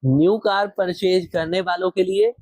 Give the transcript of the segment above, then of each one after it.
New car purchase करने वालों के लिए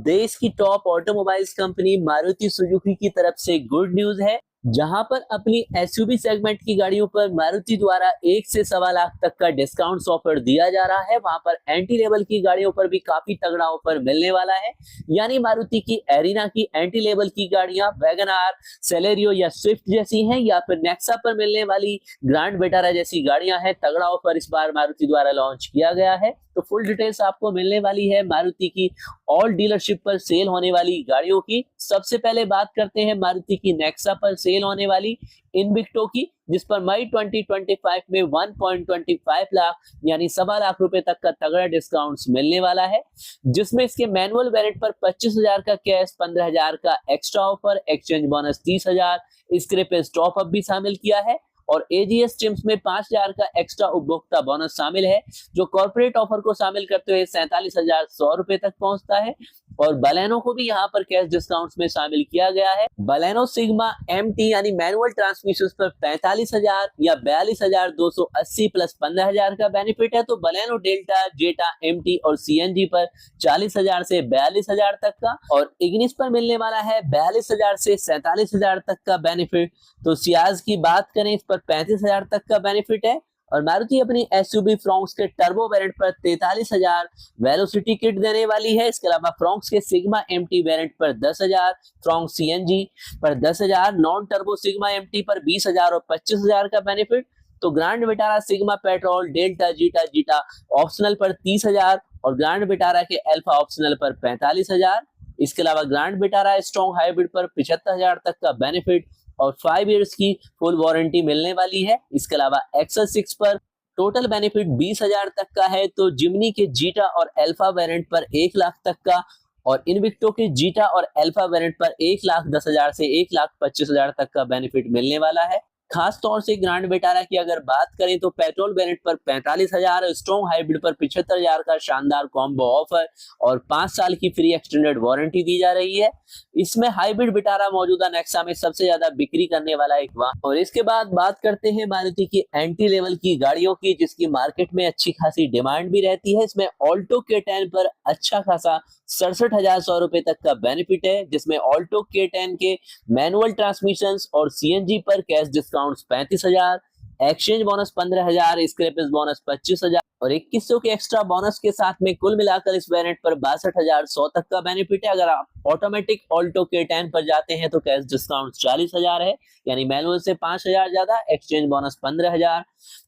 देश की top automobiles company Maruti Suzuki की तरफ से गुड न्यूज है, जहां पर अपनी एसयूवी सेगमेंट की गाड़ियों पर मारुति द्वारा 1 से सवा लाख तक का डिस्काउंट ऑफर दिया जा रहा है। वहां पर एंटी लेवल की गाड़ियों पर भी काफी तगड़ा ऑफर मिलने वाला है। यानी मारुति की एरिना की एंटी लेवल की गाड़ियां वैगन आर, सेलेरियो या स्विफ्ट जैसी हैं, या फिर नेक्सा पर मिलने वाली ग्रैंड विटारा जैसी गाड़ियां हैं। तगड़ा ऑफर इस बार मारुति द्वारा लॉन्च किया गया है। तो फुल डिटेल्स आपको मिलने वाली है मारुति की ऑल डीलरशिप पर सेल होने वाली गाड़ियों की। सबसे पहले बात करते हैं मारुति की नेक्सा पर सेल होने वाली इनविक्टो की, जिस पर मई 2025 में 1.25 लाख यानी सवा लाख रुपए तक का तगड़ा डिस्काउंट मिलने वाला है, जिसमें इसके मैनुअल वेरिएंट पर 25,000 का कैश, 15,000 का extra offer, exchange bonus 30,000, scrappage top up भी शामिल किया है और एजीएस टिम्स में 5,000 का एक्स्ट्रा उपभोक्ता बोनस शामिल है, जो कॉर्पोरेट ऑफर को शामिल करते हुए 47,100 रुपए तक पहुंचता है। और बलेनो को भी यहां पर कैश डिस्काउंट्स में शामिल किया गया है। बलेनो सिग्मा एमटी यानी मैनुअल ट्रांसमिशन पर 45,000 या 42,280 प्लस 15,000 का बेनिफिट है। तो बलेनो डेल्टा, जेटा, एमटी और सीएनजी पर 40,000 से 42,000 तक का, और इग्निस पर मिलने वाला है 42,000 से 47,000 तक का बेनिफिट। तो सियाज की बात करें, इस पर 35,000 तक का बेनिफिट है। और मारुति अपनी एसयूवी फ्रोंक्स के टर्बो वेरिएंट पर 43,000 वेलोसिटी किट देने वाली है। इसके अलावा फ्रोंक्स के सिग्मा एमटी वेरिएंट पर 10,000, फ्रोंक्स सीएनजी पर 10,000, नॉन टर्बो सिग्मा एमटी पर 20,000 और 25,000 का बेनिफिट। तो grand Vitara sigma petrol, delta, zeta optional पर 30,000 और ग्रैंड विटारा के अल्फा ऑप्शनल पर 45,000। इसके अलावा ग्रैंड विटारा स्ट्रॉन्ग हाइब्रिड पर 75,000 तक का बेनिफिट और 5 इयर्स की फुल वारंटी मिलने वाली है। इसके अलावा एक्सेल 6 पर टोटल बेनिफिट 20,000 तक का है। तो जिमनी के जीटा और अल्फा वेरिएंट पर 1 लाख तक का, और इनविक्टो के जीटा और अल्फा वेरिएंट पर 1,10,000 से 1,25,000 तक का बेनिफिट मिलने वाला है। खास तौर से ग्रैंड विटारा की अगर बात करें तो पेट्रोल वेरिएंट पर 45,000, स्ट्रॉन्ग हाइब्रिड पर 75,000 का शानदार कॉम्बो ऑफर और 5 साल की फ्री एक्सटेंडेड वारंटी दी जा रही है। इसमें हाइब्रिड विटारा मौजूदा नेक्सा में सबसे ज्यादा बिक्री करने वाला एक वाहन। और इसके बाद बात करते हैं मारुति की एंटी लेवल की गाड़ियों की, जिसकी मार्केट में अच्छी खासी डिमांड भी रहती है। इसमें ऑल्टो K10 पर अच्छा खासा 67,100 रुपए तक का बेनिफिट है, जिसमें ऑल्टो K10 के मैनुअल ट्रांसमिशन और सीएनजी पर cash discount 35,000, exchange bonus 15,000, scrappage bonus 25,000 और 2100 के एक्स्ट्रा बोनस के साथ में कुल मिलाकर इस वेरिएंट पर 62,100 तक का बेनिफिट है। अगर आप ऑटोमेटिक ऑल्टो K10 पर जाते हैं तो कैश डिस्काउंट 40,000 है, यानी मैनुअल से 5,000 ज्यादा, एक्सचेंज बोनस 15,000,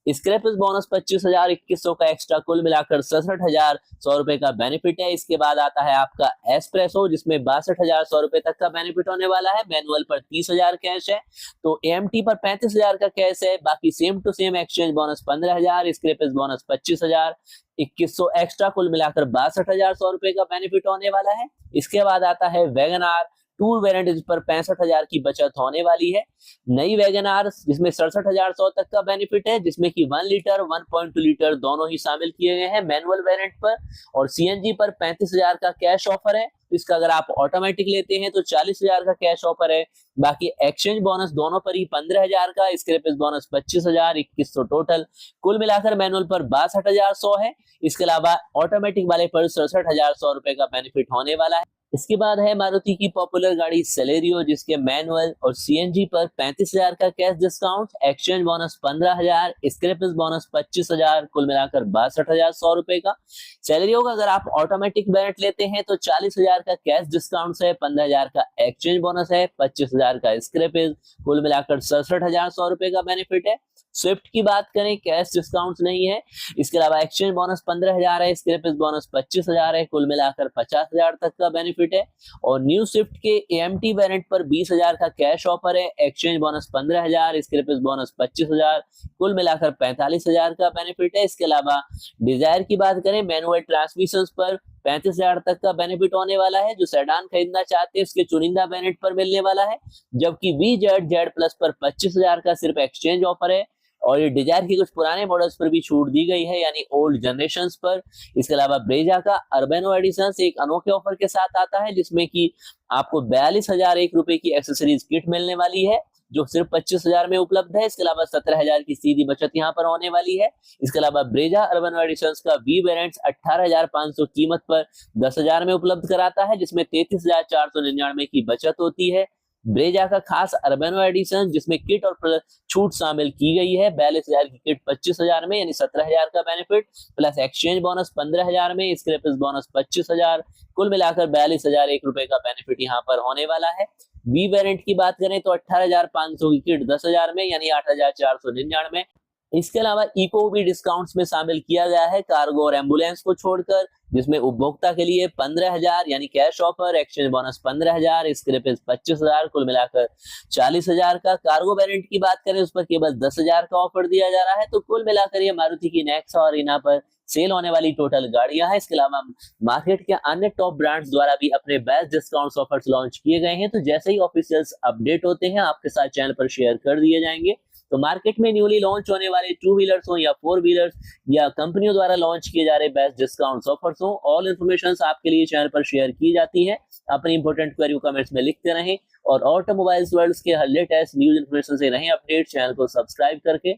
स्क्रैपेज बोनस 25,000, 2100 का एक्स्ट्रा, कुल मिलाकर 67,100 रुपए का बेनिफिट है। इसके बाद आता है आपका एस्प्रेसो, जिसमें 62,100 रुपए तक का बेनिफिट होने वाला है। मैनुअल पर 30,000 कैश है, तो एएमटी पर 35,000 का कैश है। बाकी same to same, exchange bonus 15,000, scrappage bonus 25,000, 2100 extra, कुल मिलाकर 62,100 रुपए का बेनिफिट होने वाला है। इसके बाद आता है वैगन आर टूर वेरिएंट, जिस पर 65,000 की बचत होने वाली है। नई वैगन आर जिसमें 67,100 तक का बेनिफिट है, जिसमें कि 1 लीटर 1.2 लीटर दोनों ही शामिल किए गए हैं मैनुअल वेरिएंट पर, और सीएनजी पर 35,000 का कैश ऑफर है। इसका अगर आप ऑटोमेटिक लेते हैं तो 40,000 का कैश ऑफर है। बाकी एक्सचेंज बोनस दोनों पर ही 15,000 का, स्क्रैपेज बोनस 25,000, 2100 टोटल, कुल मिलाकर मैनुअल पर 62,100 है। इसके अलावा ऑटोमेटिक वाले पर 67,100 रुपए का बेनिफिट होने वाला है। इसके बाद है मारुति की पॉपुलर गाड़ी सेलेरियो, जिसके मैनुअल और सीएनजी पर 35,000 का cash discount, exchange bonus 15,000, scrappage bonus 25,000, कुल मिलाकर 62,100 रुपए का। सेलेरियो का अगर आप ऑटोमेटिक वेरिएंट लेते हैं तो 40,000 का कैश डिस्काउंट है, 15,000 का एक्सचेंज बोनस है, 25,000 का स्क्रैपेज, कुल मिलाकर 67,100 रुपए का बेनिफिट है। स्विफ्ट की बात करें, कैश डिस्काउंट नहीं है। इसके अलावा एक्सचेंज बोनस 15,000 है, स्क्रैपेज बोनस 25,000 है, कुल मिलाकर 50,000 तक का बेनिफिट है। और न्यू स्विफ्ट के एएमटी वेरिएंट पर 20,000 का कैश ऑफर है, एक्सचेंज बोनस 15,000, स्क्रैपेज बोनस 25,000, कुल मिलाकर 45,000 का बेनिफिट है। इसके अलावा डिजायर की बात करें, मैनुअल ट्रांसमिशन पर 35,000 तक का बेनिफिट होने वाला है। जो सेडान खरीदना चाहते हैं उसके चुनिंदा वेरिएंट पर मिलने वाला है, जबकि VZ प्लस पर 25,000 का सिर्फ एक्सचेंज ऑफर है। और ये डिजायर के कुछ पुराने मॉडल्स पर भी छूट दी गई है, यानी ओल्ड जनरेशंस पर। इसके अलावा ब्रेजा का अर्बेनो एडिशन एक अनोखे ऑफर के साथ आता है, जिसमें कि आपको 42,001 रुपए की एक्सेसरीज किट मिलने वाली है, जो सिर्फ 25,000 में उपलब्ध है। इसके अलावा 17,000 की सीधी बचत यहाँ पर होने वाली है। इसके अलावा ब्रेजा अर्बन एडिशंस का वी वेरिएंट्स 18,500 कीमत पर 10,000 में उपलब्ध कराता है, जिसमें 33,499 की बचत होती है। ब्रेजा का खास अर्बेनो एडिशन जिसमें किट और छूट शामिल की गई है। 42,000 की किट 25,000 में, यानी 17,000 का बेनिफिट, प्लस एक्सचेंज बोनस 15,000 में, स्क्रैपेज बोनस 25,000, कुल मिलाकर 42,001 रुपए का बेनिफिट यहाँ पर होने वाला है। वी वेरिएंट की बात करें तो 18,500 की किट 10,000 में, यानी 8,499। इसके अलावा इको भी डिस्काउंट्स में शामिल किया गया है कार्गो और एम्बुलेंस को छोड़कर, जिसमें उपभोक्ता के लिए 15,000 यानी cash offer, exchange bonus 15,000, scrappage 25,000, कुल मिलाकर 40,000 का। कार्गो वेरिएंट की बात करें उस पर केवल 10,000 का ऑफर दिया जा रहा है। तो कुल मिलाकर ये मारुति की नेक्सा और इना पर सेल होने वाली टोटल गाड़ियां हैं। इसके अलावा मार्केट के अन्य टॉप ब्रांड्स द्वारा भी अपने बेस्ट डिस्काउंट्स ऑफर्स लॉन्च किए गए हैं। तो जैसे ही ऑफिशियल्स अपडेट होते हैं आपके साथ चैनल पर शेयर कर दिए जाएंगे। तो मार्केट में न्यूली लॉन्च होने वाले 2 व्हीलर्स हो या 4 व्हीलर्स या कंपनियों द्वारा लॉन्च किए जा रहे बेस्ट डिस्काउंट्स ऑफर्स हो, ऑल इन्फॉर्मेशन आपके लिए चैनल पर शेयर की जाती है। अपनी इंपॉर्टेंट क्वेरी कमेंट्स में लिखते रहें और ऑटोमोबाइल्स वर्ल्ड के हर लेटेस्ट न्यूज इन्फॉर्मेशन से रहें अपडेट चैनल को सब्सक्राइब करके।